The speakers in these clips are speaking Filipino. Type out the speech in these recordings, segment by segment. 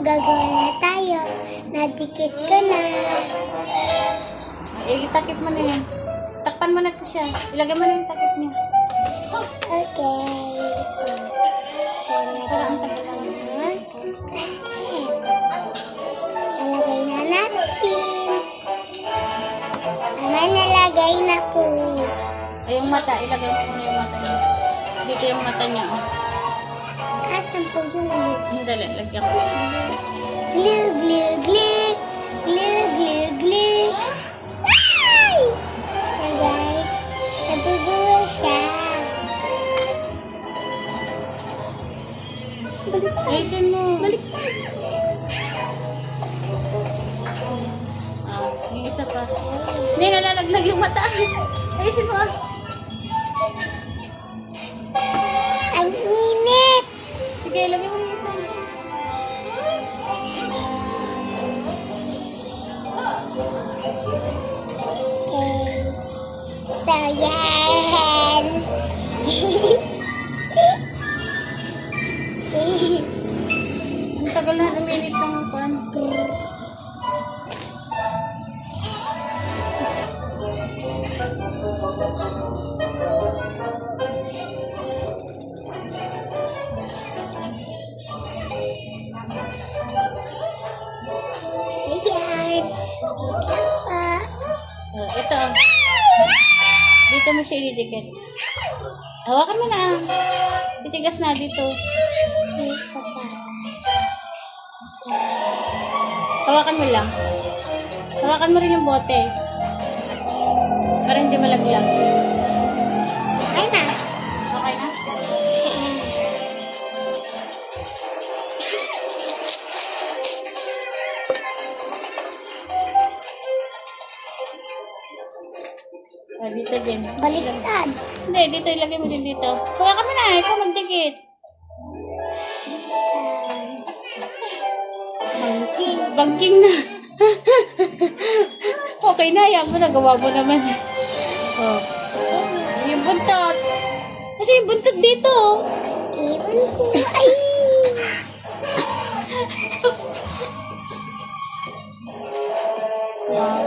gagawa na tayo. Nadikit ko na. Itakip mo na yan. Takpan mo na ito siya. Ilagay mo na yung takip niya. Okay. So, Para ang tagal lang. nalagay na natin. Mama, nalagay na po. Ay, yung mata. Ilagay mo na yung mata niya. Dito yung mata niya. Oh. Asan po yung glue? Dali, lagyan ko. Glue, glue, glue. Glue, glue, glue. Ay! So guys, nabubuo siya. Baliktad. Ayusin mo. Baliktad. Yung isa pa. Hindi, nalalaglag yung mata. Ayusin mo. Ang init. Sige, lagyan mo yung isa. Okay. So yan. Ang tagal na minute ng pan. So yan. Ito. Dito mo siya ididikit. Hawakan mo na. Titigas na dito. Hawakan mo lang. Hawakan mo rin yung bote. Para hindi malaglag. Ay na. Okay na? Dito din. Baliktad. Hindi, dito ilagay mo din dito. Hawakan mo na. Ikaw magdikit. Bangking na. Okay na, yan mo. Nagawa mo naman. Oh. Yung buntot. Kasi yung buntot dito. Iwan ko. Ay! Wow.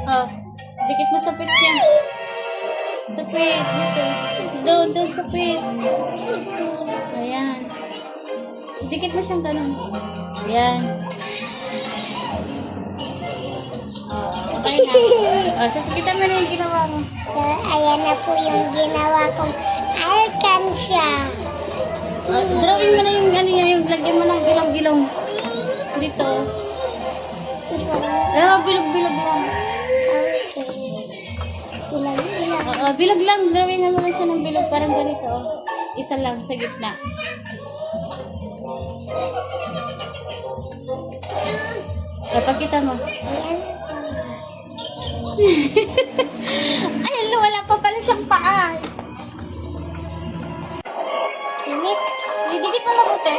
Oh, dikit mo sa pit niya. Sa pit. Dito. Doon sa pit. Ayan. Dikit mo siyang ganun. Ayan. Okay na. So, kita mo na yung ginawa mo. So, ayan na po yung ginawa kong alkansya. Drawing mo na yung ano niya, yung lagyan mo ng bilog-bilog. Dito. Bilog-bilog lang. Okay. Ilang. Bilog lang. Drawing mo lang siya ng bilog. Parang ganito. Isa lang sa gitna. Pagkita mo. Ayan. Ay, wala pa pala siyang paa. Init. Dikit mo mabuti.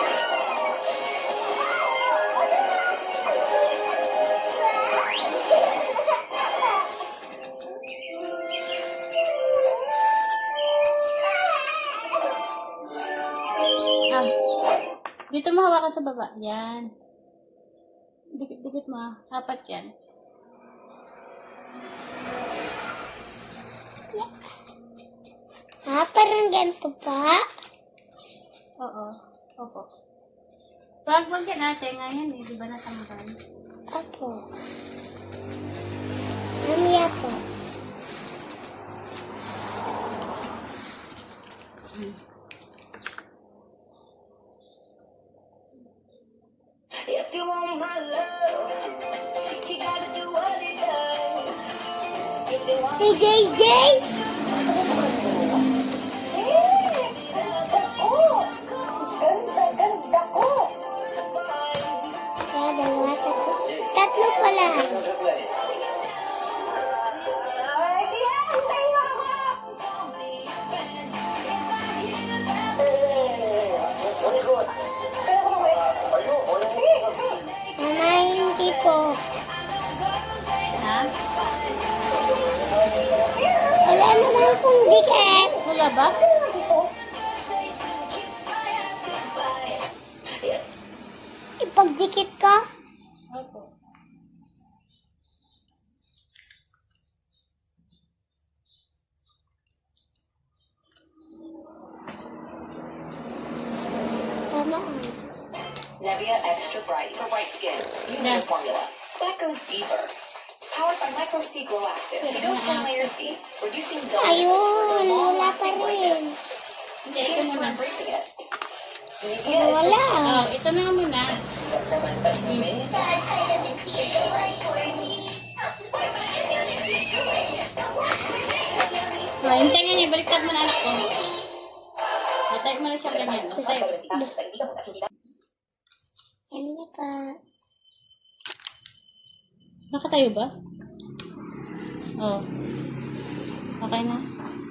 Dito mo hawakan sa baba. Yan. Dikit-dikit mo. Apat yan. Parang ganito pa. Oo. Opo. Pag yan natin ngayon di ba natanggal? Opo. Mamaya po. If you want my love, you gotta do what it does. If you want Si JJ. ganda ko. Kaya dalawa, tatlo. Tatlo pala. Mama, hindi po. Ha? Wala naman pong dikit. Wala ba? Nakapagdikit ka? Opo. Tama. Nevia Extra Bright for white skin. Yeah. Unique formula. That goes deeper. Powered by Micro C Glow Active to go 10 layers deep, reducing dull for Ayun, wala pa long-lasting brightness. rin. Hindi, ito Skin is muna. embracing it. Nivea is Wala. Oh, ito na nga muna. Oh, yung tenga niya, baliktad mo na anak ko. Batay mo na siya ganyan. Batay. Ano pa? Nakatayo ba? Oh. Okay na?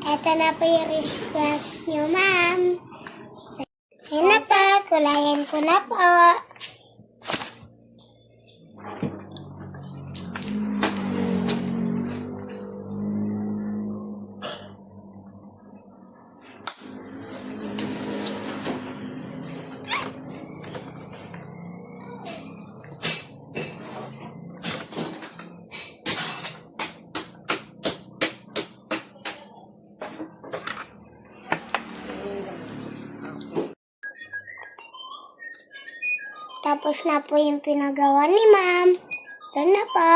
Ito na po yung wristwatch nyo, ma'am. Ayan na pa. Kulayan ko na po. Tapos na po yung pinagawa ni ma'am. Doon na po.